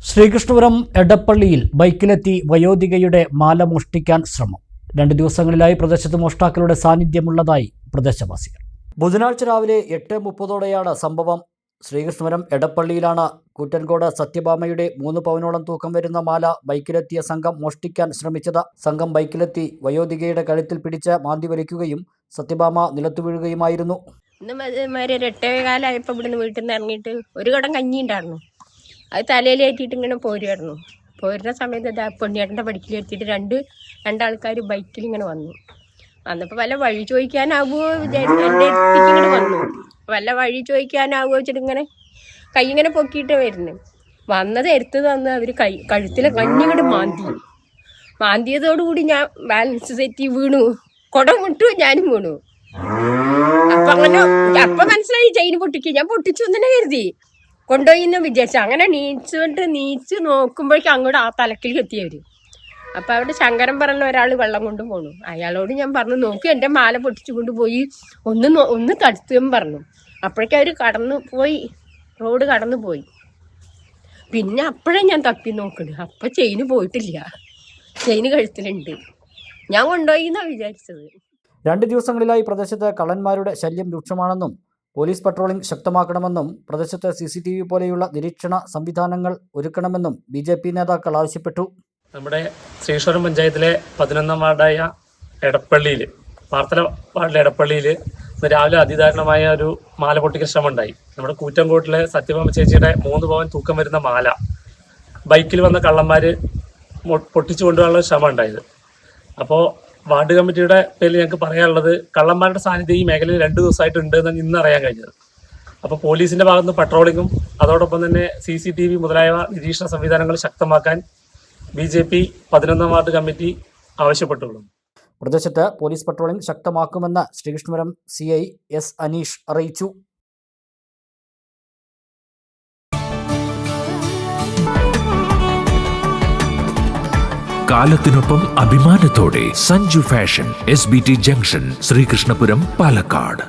ശ്രീകൃഷ്ണപുരം എടപ്പള്ളിയിൽ ബൈക്കിലെത്തി വയോധികയുടെ മാല മോഷ്ടിക്കാൻ ശ്രമം. 2 ദിവസങ്ങളിലായി പ്രദേശത്ത് മോഷ്ടാക്കളുടെ സാന്നിധ്യമുള്ളതായി പ്രദേശവാസികൾ. ബുധനാഴ്ച രാവിലെ 8:30ഓടെയാണ് സംഭവം. ശ്രീകൃഷ്ണപുരം എടപ്പള്ളിയിലാണ് കൂറ്റൻകോട് സത്യഭാമയുടെ 3 പവനോളം തൂക്കം വരുന്ന മാല ബൈക്കിലെത്തിയ സംഘം മോഷ്ടിക്കാൻ ശ്രമിച്ചത്. സംഘം ബൈക്കിലെത്തി വയോധികയുടെ കഴുത്തിൽ പിടിച്ച് മാന്തി വലിക്കുകയും സത്യഭാമ നിലത്തു വീഴുകയുമായിരുന്നു. ഇന്ന് 8:15 ഇവിടുന്ന് വീട്ടിൽ നിന്ന് ഇറങ്ങിയിട്ട് ഒരു കടം കഞ്ഞി ഉണ്ടായിരുന്നു. അത് തലയിലേറ്റിട്ട് ഇങ്ങനെ പോരുമായിരുന്നു. പോരുന്ന സമയത്ത് പൊന്നിയേട്ടൻ്റെ പഠിക്കലെത്തിയിട്ട് രണ്ടാൾക്കാർ ബൈക്കിൽ ഇങ്ങനെ വന്നപ്പോൾ വല്ല വഴി ചോദിക്കാനാവുമോ വിചാരിച്ചു എൻ്റെ അടുത്തേക്ക് ഇങ്ങനെ വന്നു. വല്ല വഴി ചോദിക്കാനാവുമോ വെച്ചിട്ട് ഇങ്ങനെ കൈ ഇങ്ങനെ പൊക്കിയിട്ട് വന്നത് എടുത്ത് തന്ന് അവർ കഴുത്തിലെ കഞ്ഞിങ്ങോട്ട് മാന്തിയതോടുകൂടി ഞാൻ ബാലൻസ് തെറ്റി വീണു. കുടം വിട്ടു, ഞാനും വീണു. അപ്പം മനസ്സിലായി ചെയിന് പൊട്ടിക്കും. ഞാൻ പൊട്ടിച്ചു തന്നെ കരുതി കൊണ്ടുപോയിന്ന് വിചാരിച്ചു. അങ്ങനെ നീച്ച് നോക്കുമ്പോഴേക്കും അങ്ങോട്ട് ആ തലക്കിൽ എത്തിയവർ. അപ്പം അവിടെ ശങ്കരൻ പറഞ്ഞ ഒരാൾ വെള്ളം കൊണ്ട് പോണു. അയാളോട് ഞാൻ പറഞ്ഞു, നോക്കി എൻ്റെ മാല പൊട്ടിച്ചു കൊണ്ടുപോയി ഒന്ന് തടുത്തും പറഞ്ഞു. അപ്പോഴേക്കും അവർ റോഡ് കടന്നു പോയി. പിന്നെ അപ്പോഴേ ഞാൻ തപ്പി നോക്കണ്. അപ്പം ചെയിന് പോയിട്ടില്ല, ചെയിന് കഴുത്തിലുണ്ട്. ഞാൻ കൊണ്ടുപോയി എന്നാണ് വിചാരിച്ചത്. 2 ദിവസങ്ങളിലായി പ്രദേശത്ത് കള്ളന്മാരുടെ ശല്യം രൂക്ഷമാണെന്നും പോലീസ് പട്രോളിംഗ് ശക്തമാക്കണമെന്നും പ്രദേശത്ത് CCTV പോലെയുള്ള നിരീക്ഷണ സംവിധാനങ്ങൾ ഒരുക്കണമെന്നും BJP നേതാക്കൾ ആവശ്യപ്പെട്ടു. നമ്മുടെ ശ്രീകൃഷ്ണപുരം പഞ്ചായത്തിലെ 11ാം വാർഡായ എടപ്പള്ളിയിൽ, പാർത്തല വാർഡിലെ എടപ്പള്ളിയിൽ ഇന്ന് രാവിലെ അതിദാരുണമായ ഒരു മാല പൊട്ടിക്കൽ ശ്രമം ഉണ്ടായി. നമ്മുടെ കൂറ്റൻകോട്ടിലെ സത്യഭാമ ചേച്ചിയുടെ 3 പവൻ തൂക്കം വരുന്ന മാല ബൈക്കിൽ വന്ന കള്ളന്മാർ പൊട്ടിച്ചു കൊണ്ടുപോകാനുള്ള ശ്രമം ഉണ്ടായത്. അപ്പോൾ വാർഡ് കമ്മിറ്റിയുടെ പേരിൽ ഞങ്ങൾക്ക് പറയാനുള്ളത്, കള്ളന്മാരുടെ സാന്നിധ്യം ഈ മേഖലയിൽ 2 ദിവസമായിട്ട് ഉണ്ട് എന്നാണ് ഇന്ന് അറിയാൻ കഴിഞ്ഞത്. അപ്പോൾ പോലീസിന്റെ ഭാഗത്ത് പട്രോളിങ്ങും അതോടൊപ്പം തന്നെ CCTV മുതലായ നിരീക്ഷണ സംവിധാനങ്ങൾ ശക്തമാക്കാൻ BJP 11ാം വാർഡ് കമ്മിറ്റി ആവശ്യപ്പെട്ടുള്ളൂ. പ്രദേശത്ത് പോലീസ് പട്രോളിംഗ് ശക്തമാക്കുമെന്ന് ശ്രീകൃഷ്ണപുരം CI S അനീഷ് അറിയിച്ചു. കാലത്തിനൊപ്പം അഭിമാനത്തോടെ Sanju fashion, SBT junction, Sreekrishnapuram, Palakkad.